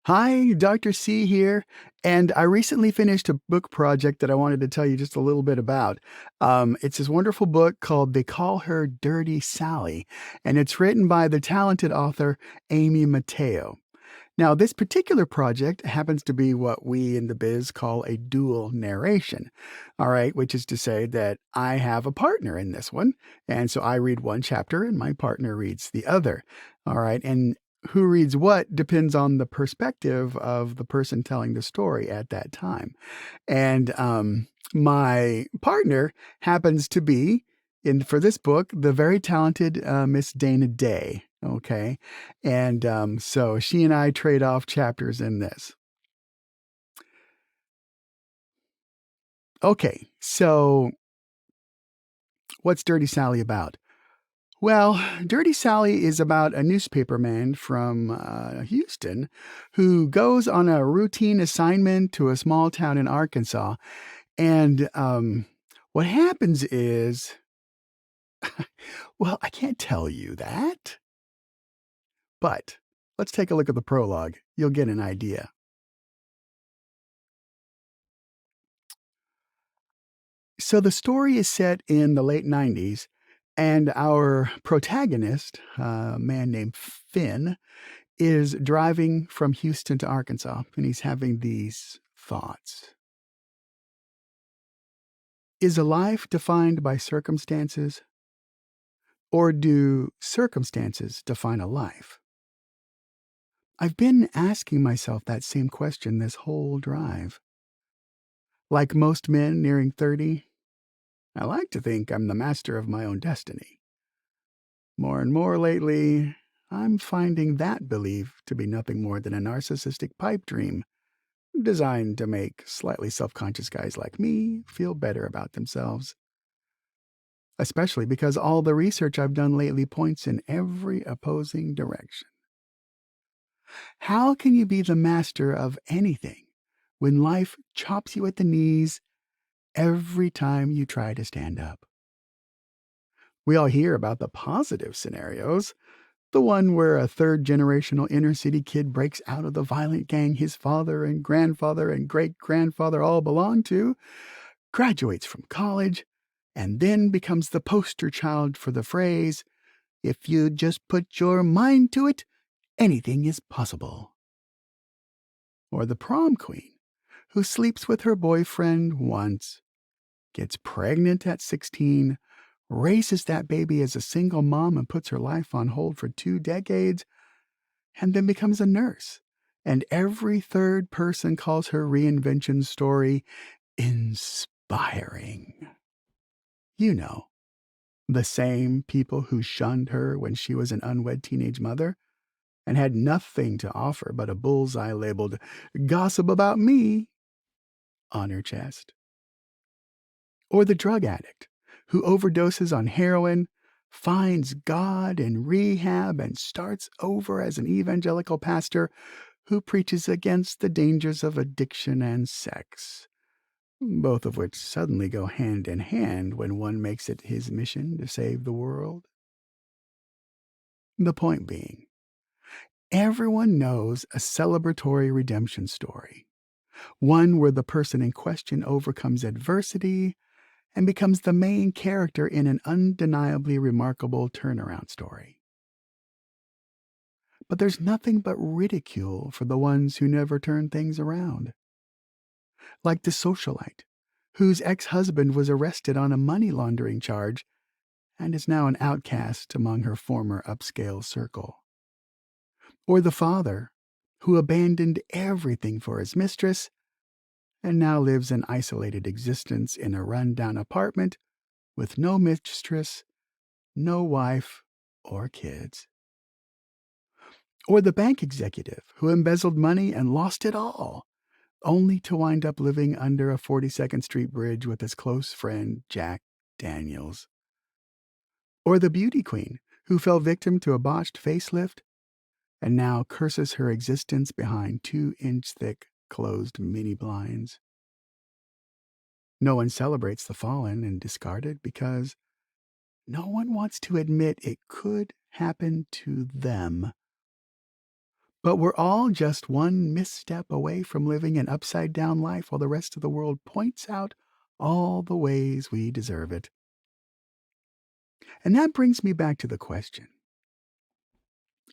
Hi, Dr. C here, and I recently finished a book project that I wanted to tell you just a little bit about. It's this wonderful book called They Call Her Dirty Sally, and it's written by the talented author Amy Matayo. Now, this particular project happens to be what we in the biz call a dual narration, all right, which is to say that I have a partner in this one. And so I read one chapter and my partner reads the other, all right. And who reads what depends on the perspective of the person telling the story at that time. And my partner happens to be, for this book, the very talented Miss Dana Dae. Okay. And so she and I trade off chapters in this. Okay. So what's Dirty Sally about? Well, Dirty Sally is about a newspaperman from Houston who goes on a routine assignment to a small town in Arkansas. And what happens is, well, I can't tell you that, but let's take a look at the prologue. You'll get an idea. So the story is set in the late 90s, and our protagonist, a man named Finn, is driving from Houston to Arkansas, and he's having these thoughts. Is a life defined by circumstances, or do circumstances define a life? I've been asking myself that same question this whole drive. Like most men nearing 30, I like to think I'm the master of my own destiny. More and more lately, I'm finding that belief to be nothing more than a narcissistic pipe dream designed to make slightly self conscious guys like me feel better about themselves. Especially because all the research I've done lately points in every opposing direction. How can you be the master of anything when life chops you at the knees every time you try to stand up? We all hear about the positive scenarios, the one where a third generational inner city kid breaks out of the violent gang his father and grandfather and great grandfather all belonged to, graduates from college, and then becomes the poster child for the phrase, if you just put your mind to it, anything is possible. Or the prom queen, who sleeps with her boyfriend once, gets pregnant at 16, raises that baby as a single mom and puts her life on hold for 2 decades, and then becomes a nurse. And every third person calls her reinvention story inspiring. You know, the same people who shunned her when she was an unwed teenage mother and had nothing to offer but a bullseye labeled "Gossip About Me" on her chest. Or the drug addict who overdoses on heroin, finds God in rehab, and starts over as an evangelical pastor who preaches against the dangers of addiction and sex, both of which suddenly go hand in hand when one makes it his mission to save the world. The point being, everyone knows a celebratory redemption story, one where the person in question overcomes adversity and becomes the main character in an undeniably remarkable turnaround story. But there's nothing but ridicule for the ones who never turn things around. Like the socialite, whose ex-husband was arrested on a money laundering charge and is now an outcast among her former upscale circle. Or the father, who abandoned everything for his mistress and now lives an isolated existence in a run-down apartment with no mistress, no wife, or kids. Or the bank executive who embezzled money and lost it all, only to wind up living under a 42nd Street bridge with his close friend Jack Daniels. Or the beauty queen who fell victim to a botched facelift and now curses her existence behind 2-inch thick closed mini blinds. No one celebrates the fallen and discarded because no one wants to admit it could happen to them. But we're all just one misstep away from living an upside-down life while the rest of the world points out all the ways we deserve it. And that brings me back to the question: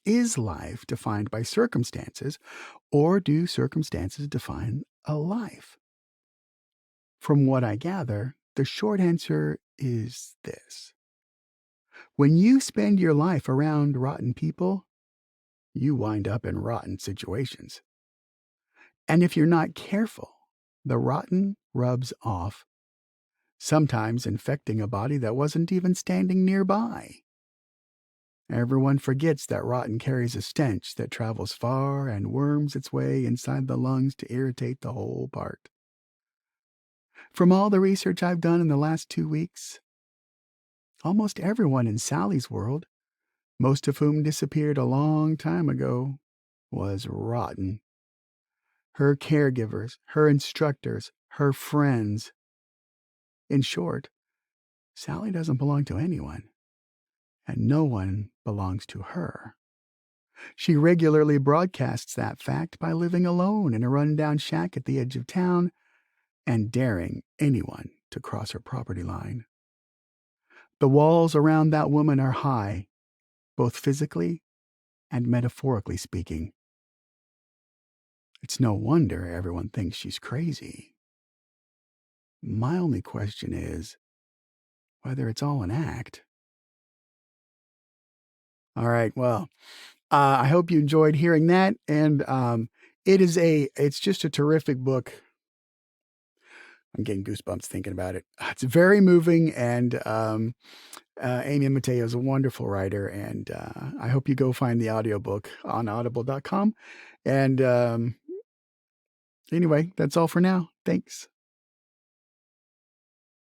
is life defined by circumstances, or do circumstances define a life? From what I gather, the short answer is this: when you spend your life around rotten people, you wind up in rotten situations. And if you're not careful, the rotten rubs off, sometimes infecting a body that wasn't even standing nearby. Everyone forgets that rotten carries a stench that travels far and worms its way inside the lungs to irritate the whole part. From all the research I've done in the last 2 weeks, almost everyone in Sally's world, most of whom disappeared a long time ago, was rotten. Her caregivers, her instructors, her friends. In short, Sally doesn't belong to anyone, and no one belongs to her. She regularly broadcasts that fact by living alone in a rundown shack at the edge of town and daring anyone to cross her property line. The walls around that woman are high, both physically and metaphorically speaking. It's no wonder everyone thinks she's crazy. My only question is whether it's all an act. All right, well, I hope you enjoyed hearing that, and it's just a terrific book. I'm getting goosebumps thinking about it. It's very moving, and Amy Matayo is a wonderful writer, and I hope you go find the audiobook on audible.com. And anyway, that's all for now. Thanks.